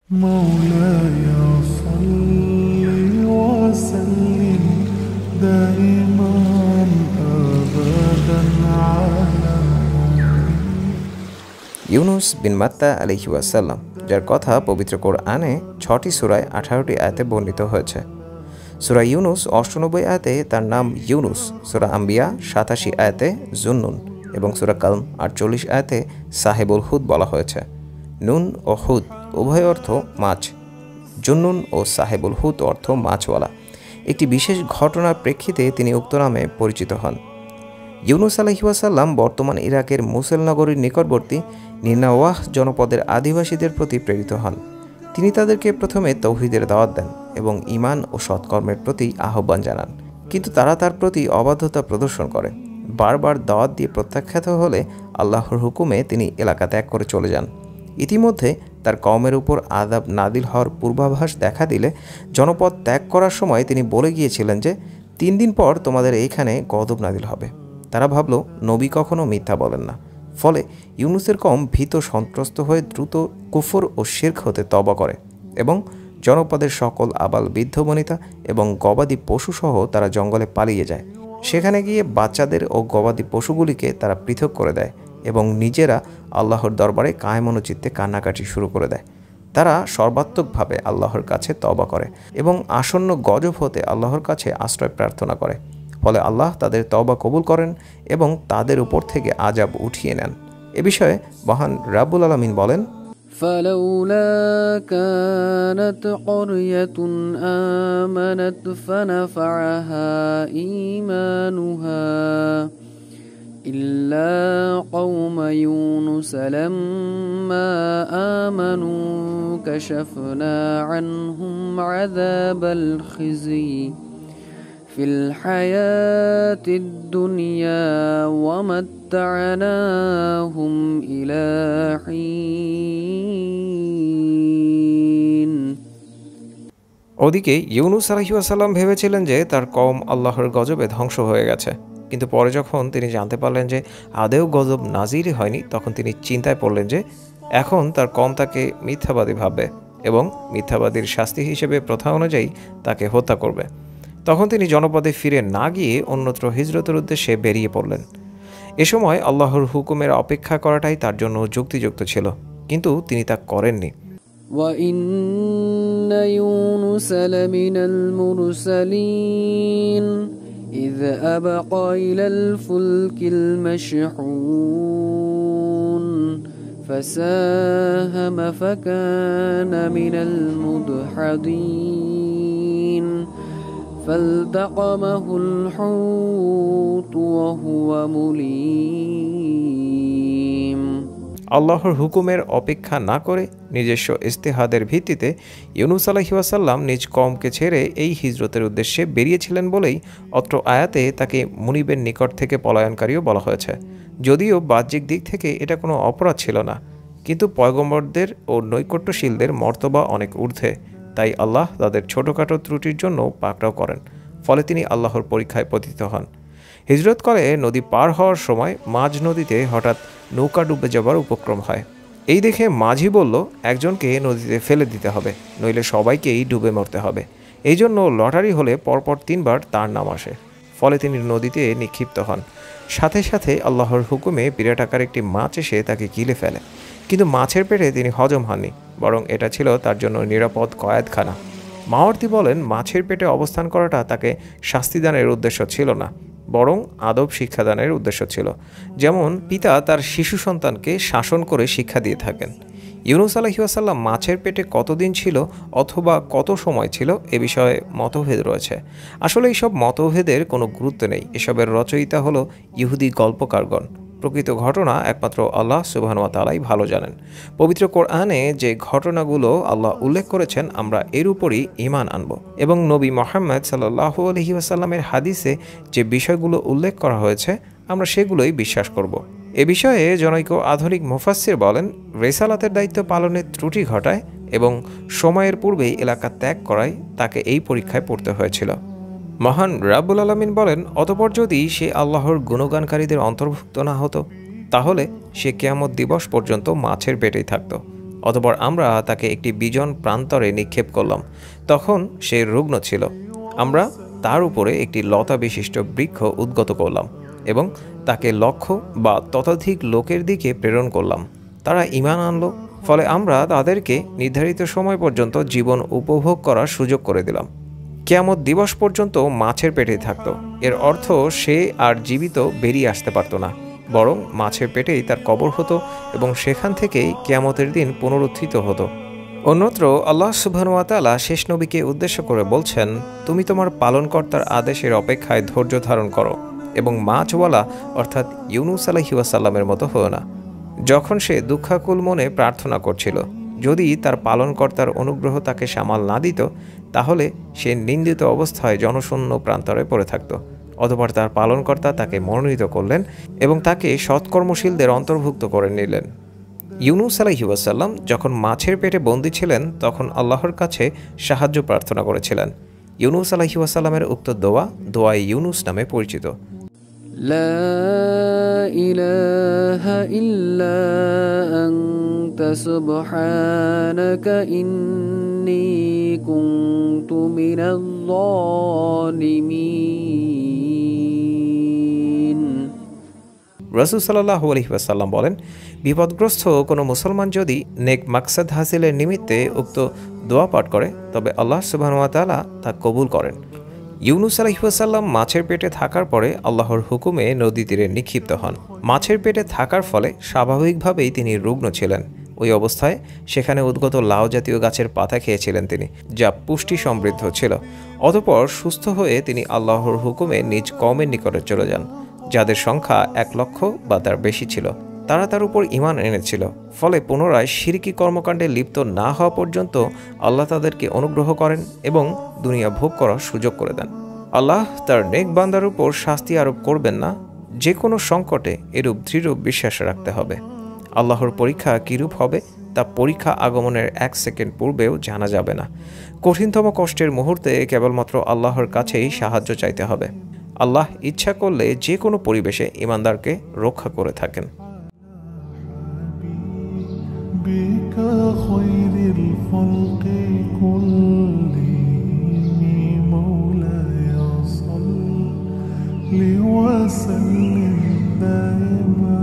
مولاي صل وسلم دائما أبدا على ইউনুস বিন মাত্তা আলাইহি ওয়াসাল্লাম, যার কথা পবিত্র কোরআনে 6টি সূরায় 18টি আয়াতে বর্ণিত হয়েছে। সূরা ইউনুস 98 আয়াতে তার নাম ইউনুস, সূরা আম্বিয়া 87 আয়াতে জুন্নুন এবং সূরা কালম 48 আয়াতে সাহেবুল হুদ বলা হয়েছে। নুন ও হুদ উভয় অর্থ মাছ। জুন্নুন ও সাহেবুল হুদ অর্থ মাছওয়ালা। একটি বিশেষ ঘটনার প্রেক্ষিতে তিনি উক্ত নামে পরিচিত হন। ইউনুস আলাইহি ওয়াসাল্লাম বর্তমান ইরাকের মুসেল নগরীর নিকটবর্তী নিনাওয়াহ জনপদের আদিবাসীদের প্রতি প্রেরিত হন। তিনি তাদেরকে প্রথমে তৌহিদের দাওয়াত দেন এবং ঈমান ও সৎকর্মের প্রতি আহ্বান জানান, কিন্তু তারা তার প্রতি অবাধ্যতা প্রদর্শন করে। বারবার দাওয়াত দিয়ে প্রত্যাখ্যাত হলে আল্লাহর হুকুমে তিনি এলাকা ত্যাগ করে চলে যান। ইতিমধ্যে তার কওমের উপর আযাব নাদিল হওয়ার পূর্বাভাস দেখা দিলে জনপদ ত্যাগ করার সময় তিনি বলে গিয়েছিলেন যে 3 দিন পর তোমাদের এইখানে গজব নাদিল হবে। তারা ভাবল নবী কখনো মিথ্যা বলেন না। ফলে ইউনুসের কওম ভীত সন্ত্রস্ত হয়ে দ্রুত কুফর ও শিরক হতে তওবা করে এবং জনপদের সকল আবাল বৃদ্ধ বনিতা এবং গবাদি পশুসহ তারা জঙ্গলে পালিয়ে যায়। সেখানে গিয়ে বাচ্চাদের ও গবাদি পশুগুলিকে তারা পৃথক করে দেয় এবং নিজেরা আল্লাহর দরবারে কায়মনোচিত্তে কান্নাকাটি শুরু করে দেয়। তারা সর্বাত্মকভাবে আল্লাহর কাছে তওবা করে এবং আসন্ন গজব হতে আল্লাহর কাছে আশ্রয় প্রার্থনা করে। ফলে আল্লাহ তাদের তওবা কবুল করেন এবং তাদের উপর থেকে আযাব উঠিয়ে নেন। এ বিষয়ে মহান রাব্বুল আলামিন বলেন, فلولا كانت قرية آمنت فنفعها إيمانها إلا قوم يونس لما آمنوا كشفنا عنهم عذاب الخزي في الحياة الدنيا ومتعناهم إلى حين। ওদিকে ইউনুস আলাইহিস সালাম ভেবেছিলেন যে তার কওম আল্লাহর গজবে ধ্বংস হয়ে গেছে, কিন্তু পরে যখন তিনি জানতে পারলেন যে আদেও গজব নাজিরই হয়নি, তখন তিনি চিন্তায় পড়লেন যে এখন তার কওম তাকে মিথ্যাবাদী ভাববে এবং মিথ্যাবাদীর শাস্তি হিসেবে প্রথা অনুযায়ী তাকে হত্যা করবে। তখন তিনি জনপদে ফিরে না গিয়ে অন্যত্র হিজরতের উদ্দেশ্যে বেরিয়ে পড়লেন। এ সময় আল্লাহর হুকুমের অপেক্ষা করাটাই তার জন্য যুক্তিযুক্ত ছিল, কিন্তু তিনি তা করেননি। وَإِنَّ يُونُسَ لَمِنَ الْمُرْسَلِينَ إِذْ أَبَقَ إِلَى الْفُلْكِ الْمَشْحُونِ فَسَاهَمَ فَكَانَ مِنَ الْمُدْحَضِينَ فالتقمه الحوت وهو مليم। আল্লাহর হুকুমের অপেক্ষা না করে নিজস্ব ইজতিহাদের ভিত্তিতে ইউনুস আলাইহিস সালাম নিজ কওমকে ছেড়ে এই হিজরতের উদ্দেশ্যে বেরিয়েছিলেন বলেই অত্র আয়াতে তাকে মুনিবের নিকট থেকে পলায়নকারীও বলা হয়েছে। যদিও বাহ্যিক দিক থেকে এটা কোনো অপরাধ ছিল না, কিন্তু পয়গম্বরদের ও নৈকট্যশীলদের মর্তবা অনেক ঊর্ধ্বে, তাই আল্লাহ তাদের ছোটোখাটো ত্রুটির জন্য পাকড়াও করেন। ফলে তিনি আল্লাহর পরীক্ষায় পতিত হন। হিজরত করে নদী পার হওয়ার সময় মাঝ নদীতে হঠাৎ নৌকা ডুবে যাবার উপক্রম হয়। এই দেখে মাঝি বলল, একজনকে নদীতে ফেলে দিতে হবে, নইলে সবাইকেই ডুবে মরতে হবে। এই জন্য লটারি হলে পরপর 3 বার তার নাম আসে। ফলে তিনি নদীতে নিক্ষিপ্ত হন। সাথে সাথে আল্লাহর হুকুমে বিরাট আকার একটি মাছ এসে তাকে গিলে ফেলে, কিন্তু মাছের পেটে তিনি হজম হননি, বরং এটা ছিল তার জন্য নিরাপদ কয়েদখানা। মাওয়ার্দী বলেন, মাছের পেটে অবস্থান করাটা তাকে শাস্তিদানের উদ্দেশ্য ছিল না, বরং আদব শিক্ষাদানের উদ্দেশ্য ছিল। যেমন পিতা তার শিশু সন্তানকে শাসন করে শিক্ষা দিয়ে থাকেন। ইউনুস আলাইহিস সালাম মাছের পেটে কতদিন ছিল অথবা কত সময় ছিল এ বিষয়ে মতভেদ রয়েছে। আসলে এইসব মতভেদের কোনো গুরুত্ব নেই। এসবের রচয়িতা হলো ইহুদি গল্পকারগণ। প্রকৃত ঘটনা একমাত্র আল্লাহ সুবহানাহু ওয়া তাআলাই ভালো জানেন। পবিত্র কোরআনে যে ঘটনাগুলো আল্লাহ উল্লেখ করেছেন আমরা এর উপরই ঈমান আনব এবং নবী মুহাম্মদ সাল্লাল্লাহু আলাইহি ওয়াসাল্লামের হাদিসে যে বিষয়গুলো উল্লেখ করা হয়েছে আমরা সেগুলোই বিশ্বাস করব। এ বিষয়ে জনৈক আধুনিক মুফাসসির বলেন, রিসালাতের দায়িত্ব পালনের ত্রুটি ঘটায় এবং সময়ের পূর্বেই এলাকা ত্যাগ করায় তাকে এই পরীক্ষায় পড়তে হয়েছিল। মহান রাব্বুল আলামিন বলেন, অতঃপর যদি সে আল্লাহর গুণগানকারীদের অন্তর্ভুক্ত না হতো তাহলে সে কিয়ামত দিবস পর্যন্ত মাছের পেটেই থাকত। অতঃপর আমরা তাকে একটি বিজন প্রান্তরে নিক্ষেপ করলাম। তখন সে রুগ্ন ছিল। আমরা তার উপরে একটি লতা বিশিষ্ট বৃক্ষ উদ্গত করলাম এবং তাকে লক্ষ্য বা ততোধিক লোকের দিকে প্রেরণ করলাম। তারা ঈমান আনল। ফলে আমরা তাদেরকে নির্ধারিত সময় পর্যন্ত জীবন উপভোগ করার সুযোগ করে দিলাম। কিয়ামত দিবস পর্যন্ত মাছের পেটে থাকত। এর অর্থ সে আর জীবিত বেরিয়ে আসতে পারত না, বরং মাছের পেটেই তার কবর হতো এবং সেখান থেকেই কিয়ামতের দিন পুনরুত্থিত হতো। অন্যত্র আল্লাহ সুবহানাহু ওয়া তাআলা শেষ নবীকে উদ্দেশ্য করে বলছেন, তুমি তোমার পালনকর্তার আদেশের অপেক্ষায় ধৈর্য ধারণ করো এবং মাছওয়ালা অর্থাৎ ইউনুস আলাইহিস সালামের মতো হও না, যখন সে দুঃখাকুল মনে প্রার্থনা করছিল। যদি তার পালনকর্তার অনুগ্রহ তাকে সামাল না দিত, তাহলে সে নিন্দিত অবস্থায় জনশূন্য প্রান্তরে পড়ে থাকত। অতঃপর তার পালনকর্তা তাকে মনোনীত করলেন এবং তাকে সৎকর্মশীলদের অন্তর্ভুক্ত করে নিলেন। ইউনুস আলাইহিস সালাম যখন মাছের পেটে বন্দী ছিলেন, তখন আল্লাহর কাছে সাহায্য প্রার্থনা করেছিলেন। ইউনুস আলাইহিস সালামের উক্ত দোয়ায়ে ইউনুস নামে পরিচিত। লা ইলাহা ইল্লা আনতা সুবহানাকা ইন্নী কুনতু মিনাজ জালিমিন। রাসূল সাল্লাল্লাহু আলাইহি ওয়াসাল্লাম বলেন, বিপদগ্রস্ত কোনো মুসলমান যদি নেক মাকসাদ হাসিলের নিমিত্তে উক্ত দোয়া পাঠ করে, তবে আল্লাহ সুবহানাহু ওয়া তাআলা তা কবুল করেন। ইউনুস আলাইহিস সালাম মাছের পেটে থাকার পরে আল্লাহর হুকুমে নদী তীরে নিক্ষিপ্ত হন। মাছের পেটে থাকার ফলে স্বাভাবিকভাবেই তিনি রুগ্ন ছিলেন। ওই অবস্থায় সেখানে উদ্গত লাউ জাতীয় গাছের পাতা খেয়েছিলেন তিনি, যা পুষ্টি সমৃদ্ধ ছিল। অতঃপর সুস্থ হয়ে তিনি আল্লাহর হুকুমে নিজ কওমের নিকটে চলে যান, যাদের সংখ্যা 1 লক্ষ বা তার বেশি ছিল। তারা তার উপর ঈমান এনেছিল। ফলে পুনরায় শিরকি কর্মকাণ্ডে লিপ্ত না হওয়া পর্যন্ত আল্লাহ তাদেরকে অনুগ্রহ করেন এবং দুনিয়া ভোগ করার সুযোগ করে দেন। আল্লাহ তার নেক বান্দার উপর শাস্তি আরোপ করবেন না। যে কোনো সংকটে এরূপ দৃঢ় বিশ্বাস রাখতে হবে। আল্লাহর পরীক্ষা কীরূপ হবে তা পরীক্ষা আগমনের 1 সেকেন্ড পূর্বেও জানা যাবে না। কঠিনতম কষ্টের মুহূর্তে কেবলমাত্র আল্লাহর কাছেই সাহায্য চাইতে হবে। আল্লাহ ইচ্ছা করলে যে কোনো পরিবেশে ঈমানদারকে রক্ষা করে থাকেন। بك خير الخلق كلهم مولاي صل وسلم دائما